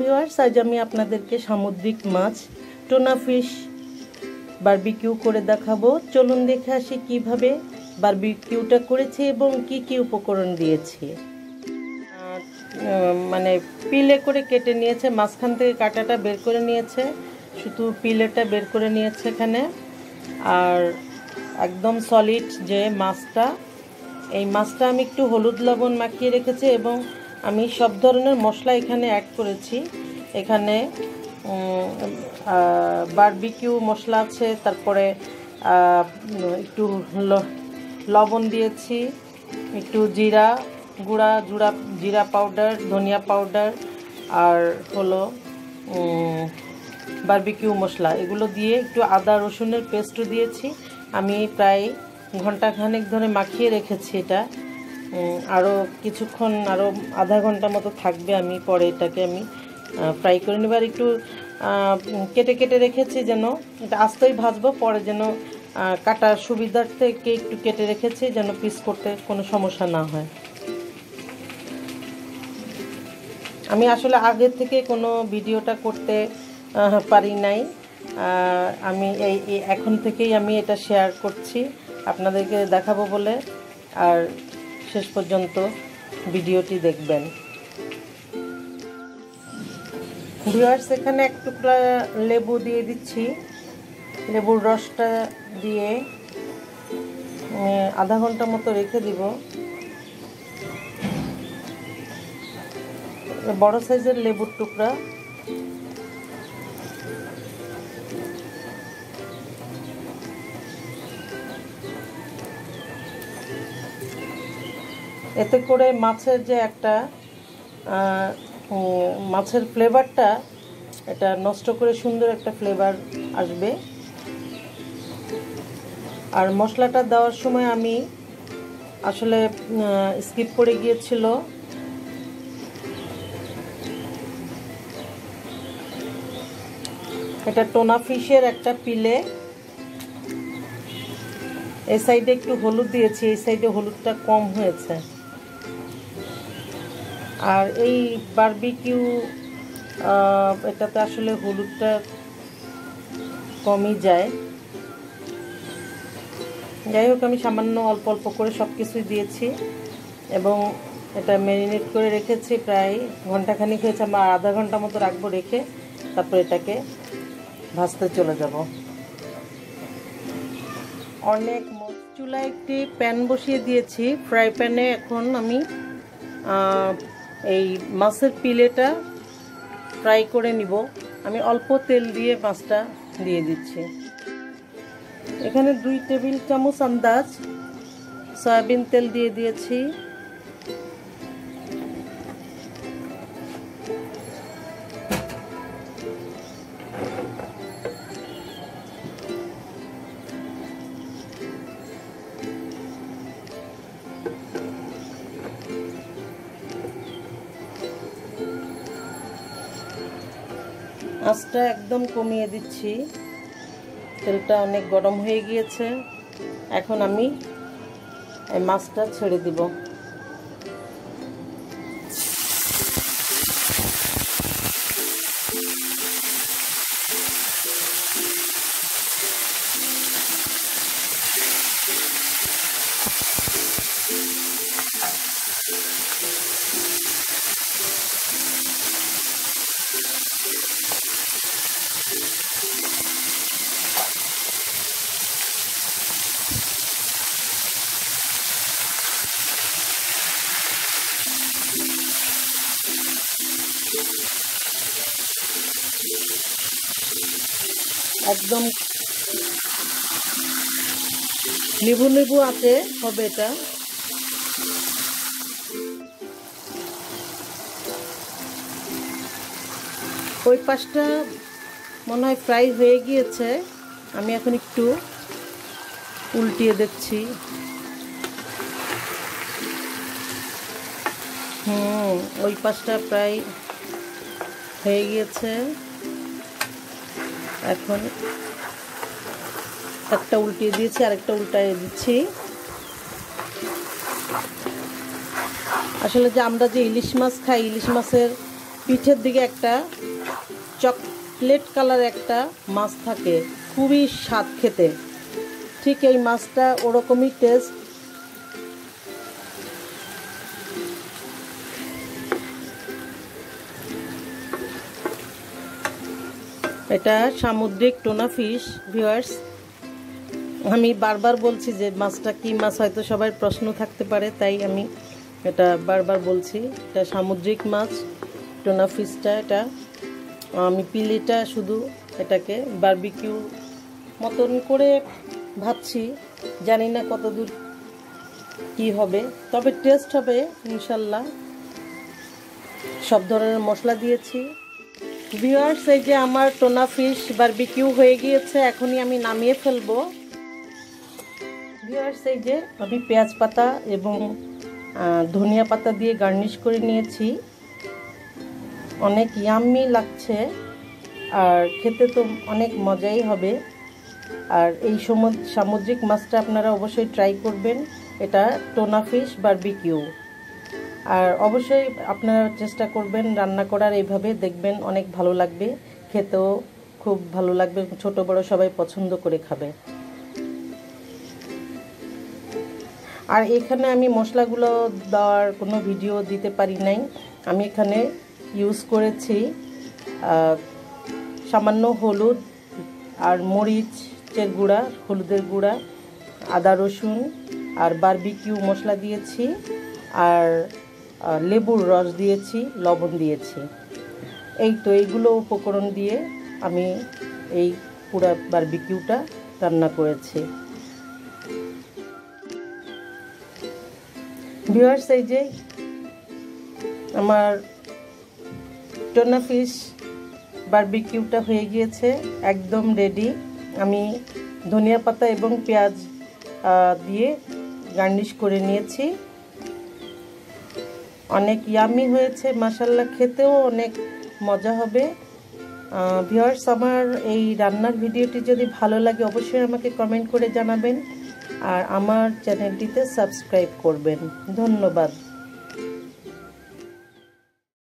Viewers, আজ আমি আপনাদেরকে সামুদ্রিক মাছ টোনা ফিশ বারবিকিউ করে দেখাবো। চলুন দেখে আসি কিভাবে বারবিকিউটা করেছি এবং কি কি উপকরণ দিয়েছি। মানে পিলে করে কেটে নিয়েছে, মাঝখান থেকে কাঁটাটা বের করে নিয়েছে, শুধু পিলেটা বের করে নিয়েছে এখানে। আর একদম সলিড যে মাছটা, এই মাছটা আমি একটু হলুদ লবণ মাখিয়ে রেখেছি এবং আমি সব ধরনের মশলা এখানে অ্যাড করেছি। এখানে বারবিকিউ মশলা আছে, তারপরে একটু লবণ দিয়েছি, একটু জিরা গুঁড়া, জিরা পাউডার, ধনিয়া পাউডার, আর হলো বারবিকিউ মশলা, এগুলো দিয়ে একটু আদা রসুনের পেস্টও দিয়েছি। আমি প্রায় ঘন্টাখানেক ধরে মাখিয়ে রেখেছি এটা। আরও কিছুক্ষণ, আরও আধা ঘন্টা মতো থাকবে। আমি পরে এটাকে আমি ফ্রাই করে নেব। আর একটু কেটে কেটে রেখেছি যেন এটা আস্তেই ভাজবো, পরে যেন কাটার সুবিধার্থে একটু কেটে রেখেছি যেন পিস করতে কোনো সমস্যা না হয়। আমি আসলে আগে থেকে কোনো ভিডিওটা করতে পারি নাই, আমি এখন থেকেই আমি এটা শেয়ার করছি আপনাদেরকে দেখাবো বলে। আর শেষ পর্যন্ত ভিডিওটি দেখবেন। ভিউয়ার্স, এখানে এক টুকরা লেবু দিয়ে দিচ্ছি। লেবুর রসটা দিয়ে আধা ঘন্টা মতো রেখে দিব। বড় সাইজের লেবুর টুকরা। এতে করে মাছের যে একটা মাছের ফ্লেভারটা, এটা নষ্ট করে সুন্দর একটা ফ্লেভার আসবে। আর মশলাটা দেওয়ার সময় আমি আসলে স্কিপ করে গিয়েছিল, এটা টোনা ফিশের একটা পিলে। এই সাইডে একটু হলুদ দিয়েছি, এই সাইডে হলুদটা কম হয়েছে। আর এই বারবিকিউ এটাতে আসলে হলুদটা কমই যায়। যাই হোক, আমি সামান্য অল্প অল্প করে সব কিছুই দিয়েছি এবং এটা ম্যারিনেট করে রেখেছি। প্রায় ঘন্টাখানিক হয়েছে, আমরা আধা ঘন্টা মতো রাখবো রেখে তারপর এটাকে ভাজতে চলে যাব। অনেক চুলায় একটি প্যান বসিয়ে দিয়েছি। ফ্রাই প্যানে এখন আমি এই মাছের পিলেটা ফ্রাই করে নিব। আমি অল্প তেল দিয়ে মাছটা দিয়ে দিচ্ছি। এখানে 2 টেবিল চামচ আন্দাজ সয়াবিন তেল দিয়ে দিয়েছি। আঁচটা একদম কমিয়ে দিচ্ছি, তেলটা অনেক গরম হয়ে গিয়েছে। এখন আমি এই মাছটা ছেড়ে দিব। একদম লেবু লেবু আছে হবে এটা। ওই পাশটা মনে হয় ফ্রাই হয়ে গিয়েছে, আমি এখন একটু উল্টিয়ে দেখছি। ওই পাশটা প্রায় হয়ে গিয়েছে। এখন একটা উল্টিয়ে দিয়েছি, আরেকটা উল্টায়ে দিচ্ছি। আসলে যে আমরা যে ইলিশ মাছ খাই, ইলিশ মাছের পিঠের দিকে একটা চকলেট কালার একটা মাছ থাকে, খুবই স্বাদ খেতে। ঠিক এই মাছটা ওরকমই টেস্ট। এটা সামুদ্রিক টোনা ফিশ ভিউয়ার্স। আমি বারবার বলছি যে মাছটা কি মাছ, হয়তো সবার প্রশ্ন থাকতে পারে, তাই আমি এটা বারবার বলছি। এটা সামুদ্রিক মাছ টোনা ফিশটা। এটা আমি পিলেটা শুধু এটাকে বারবিকিউ মতন করে ভাবছি, জানি না কতদূর কি হবে, তবে টেস্ট হবে ইনশাল্লাহ। সব ধরনের মশলা দিয়েছি। ভিউয়ার্স, এই যে আমার টোনা ফিশ বারবিকিউ হয়ে গিয়েছে, এখনই আমি নামিয়ে ফেলবো। ভিউয়ার্স, এই যে আমি পেঁয়াজ পাতা এবং ধনিয়া পাতা দিয়ে গার্নিশ করে নিয়েছি। অনেক ইয়াম্মি লাগছে আর খেতে তো অনেক মজাই হবে। আর এই সামুদ্রিক মাছটা আপনারা অবশ্যই ট্রাই করবেন। এটা টোনা ফিশ বারবিকিউ। আর অবশ্যই আপনারা চেষ্টা করবেন রান্না করার, এইভাবে দেখবেন অনেক ভালো লাগবে, খেতেও খুব ভালো লাগবে, ছোট বড় সবাই পছন্দ করে খাবে। আর এখানে আমি মশলাগুলো দেওয়ার কোনো ভিডিও দিতে পারি নাই। আমি এখানে ইউজ করেছি সামান্য হলুদ আর মরিচের গুঁড়া, হলুদের গুঁড়া, আদা রসুন আর বারবিকিউ মশলা দিয়েছি, আর লেবুর রস দিয়েছি, লবণ দিয়েছি। এই তো এইগুলো উপকরণ দিয়ে আমি এই পুরা বারবিকিউটা রান্না করেছি। ভিউয়ার্স, এই যে আমার টোনা ফিশ বারবিকিউটা হয়ে গিয়েছে, একদম রেডি। আমি ধনিয়া পাতা এবং পেঁয়াজ দিয়ে গার্নিশ করে নিয়েছি। অনেক ইয়ামি হয়েছে মাশাআল্লাহ, খেতেও অনেক মজা হবে। ভিউয়ার্স, আমার এই রান্নার ভিডিওটি যদি ভালো লাগে অবশ্যই আমাকে কমেন্ট করে জানাবেন আর আমার চ্যানেলটিতে সাবস্ক্রাইব করবেন। ধন্যবাদ।